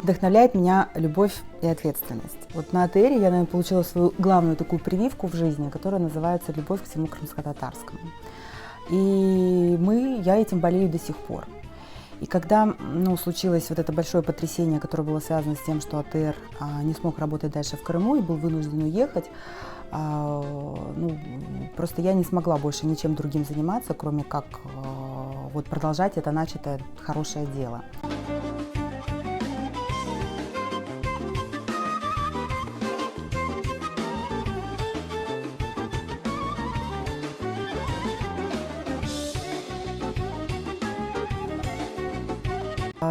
Вдохновляет меня любовь и ответственность. Вот на АТР я, наверное, получила свою главную такую прививку в жизни, которая называется «Любовь к всему крымско-татарскому». И я этим болею до сих пор. И когда случилось вот это большое потрясение, которое было связано с тем, что АТР не смог работать дальше в Крыму и был вынужден уехать, просто я не смогла больше ничем другим заниматься, кроме как вот продолжать это начатое хорошее дело.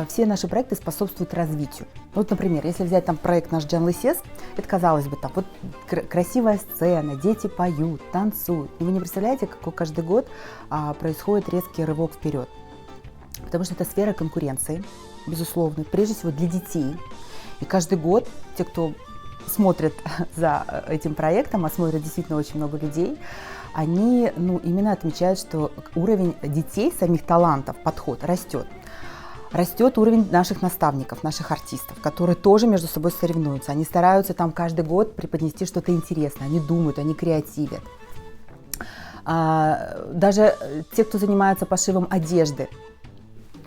Все наши проекты способствуют развитию. Вот, например, если взять там проект наш «Джанлысес», это, казалось бы, там вот красивая сцена, дети поют, танцуют. И вы не представляете, какой каждый год происходит резкий рывок вперед. Потому что это сфера конкуренции, безусловно, прежде всего для детей. И каждый год те, кто смотрит за этим проектом, а смотрят действительно очень много людей, они именно отмечают, что уровень детей, самих талантов, подход растет. Растет уровень наших наставников, наших артистов, которые тоже между собой соревнуются. Они стараются там каждый год преподнести что-то интересное, они думают, они креативят. Даже те, кто занимается пошивом одежды,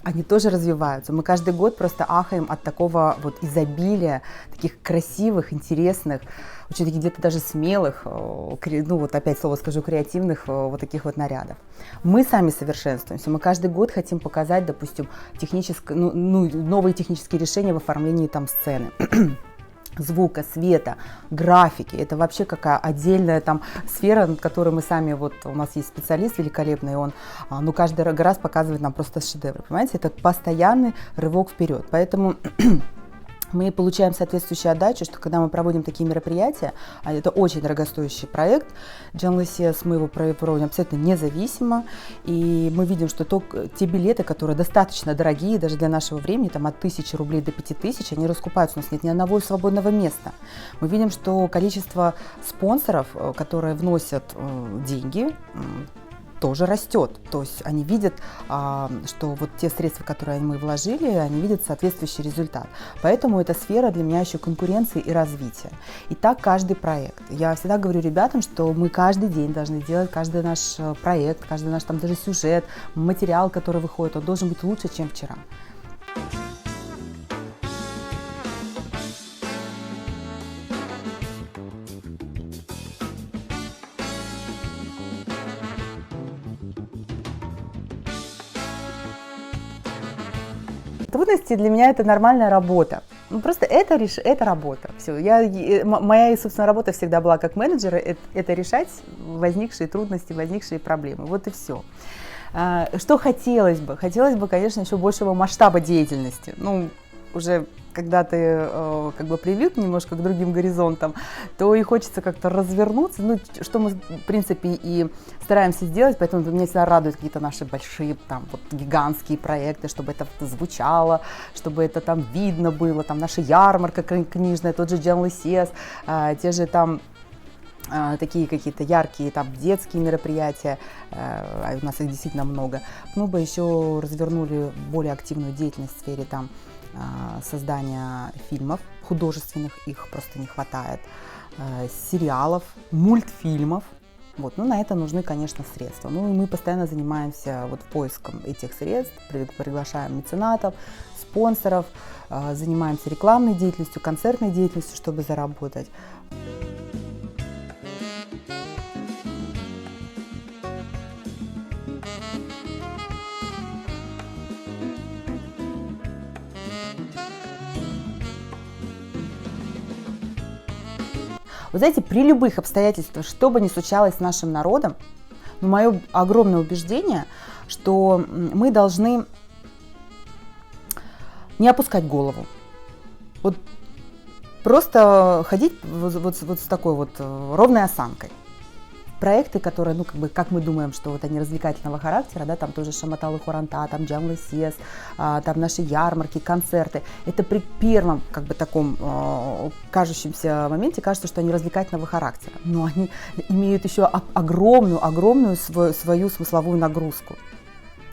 они тоже развиваются. Мы каждый год просто ахаем от такого вот изобилия, таких красивых, интересных, очень таких где-то даже смелых, вот опять слово скажу, креативных вот таких вот нарядов. Мы сами совершенствуемся. Мы каждый год хотим показать, допустим, новые технические решения в оформлении там сцены. Звука, света, графики. Это вообще какая отдельная там сфера, над которой мы сами, вот у нас есть специалист великолепный, он каждый раз показывает нам просто шедевры. Понимаете, это постоянный рывок вперед. Поэтому мы получаем соответствующую отдачу, что когда мы проводим такие мероприятия, а это очень дорогостоящий проект, «Джанлысес», мы его проводим абсолютно независимо, и мы видим, что те билеты, которые достаточно дорогие, даже для нашего времени, там от 1000 рублей до 5000, они раскупаются, у нас нет ни одного свободного места. Мы видим, что количество спонсоров, которые вносят деньги, тоже растет. То есть они видят, что вот те средства, которые мы вложили, они видят соответствующий результат. Поэтому эта сфера для меня еще конкуренции и развития. И так каждый проект. Я всегда говорю ребятам, что мы каждый день должны делать каждый наш проект, каждый наш там даже сюжет, материал, который выходит, он должен быть лучше, чем вчера. Трудности для меня это нормальная работа. Просто это работа. Все. Моя, собственно, работа всегда была как менеджера, это решать возникшие трудности, возникшие проблемы. Вот и все. Что хотелось бы? Хотелось бы, конечно, еще большего масштаба деятельности. Уже когда ты привык немножко к другим горизонтам, то и хочется как-то развернуться, что мы, в принципе, и стараемся сделать, поэтому меня всегда радуют какие-то наши большие, гигантские проекты, чтобы это звучало, чтобы это там видно было, там наша ярмарка книжная, тот же «Джанлысес», те же там такие какие-то яркие детские мероприятия, у нас их действительно много. Мы бы еще развернули более активную деятельность в сфере создания фильмов художественных, их просто не хватает, сериалов, мультфильмов. На это нужны, конечно, средства. И мы постоянно занимаемся поиском этих средств, приглашаем меценатов, спонсоров, занимаемся рекламной деятельностью, концертной деятельностью, чтобы заработать. Вы знаете, при любых обстоятельствах, что бы ни случалось с нашим народом, мое огромное убеждение, что мы должны не опускать голову. Просто ходить с такой ровной осанкой. Проекты, которые, как мы думаем, что они развлекательного характера, там тоже Шаматалы Хуранта, там «Джанлысес», там наши ярмарки, концерты. Это при первом, таком кажущемся моменте кажется, что они развлекательного характера. Но они имеют еще огромную свою смысловую нагрузку.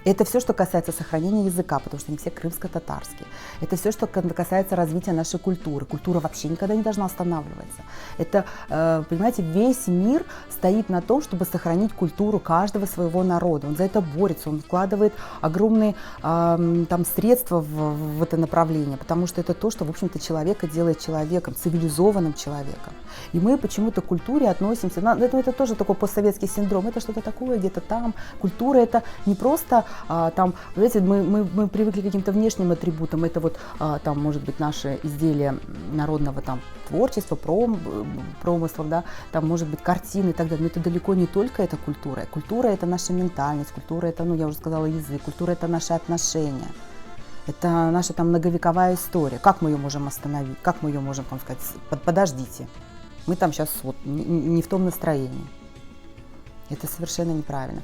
Это все, что касается сохранения языка, потому что они все крымско-татарские. Это все, что касается развития нашей культуры. Культура вообще никогда не должна останавливаться. Это, понимаете, весь мир стоит на том, чтобы сохранить культуру каждого своего народа. Он за это борется, он вкладывает огромные там средства в это направление, потому что это то, что, в общем-то, человека делает человеком, цивилизованным человеком. И мы почему-то к культуре относимся, это тоже такой постсоветский синдром, это что-то такое где-то там. Культура — это не просто там, знаете, мы привыкли к каким-то внешним атрибутам, это вот там, может быть, наши изделия народного там творчества, промыслов, да, там, может быть, картины и так далее, но это далеко не только эта культура. Культура — это наша ментальность, культура — это, я уже сказала, язык, культура — это наши отношения. Это наша там многовековая история. Как мы ее можем остановить? Как мы ее можем, там, сказать, подождите, мы там сейчас вот не в том настроении. Это совершенно неправильно.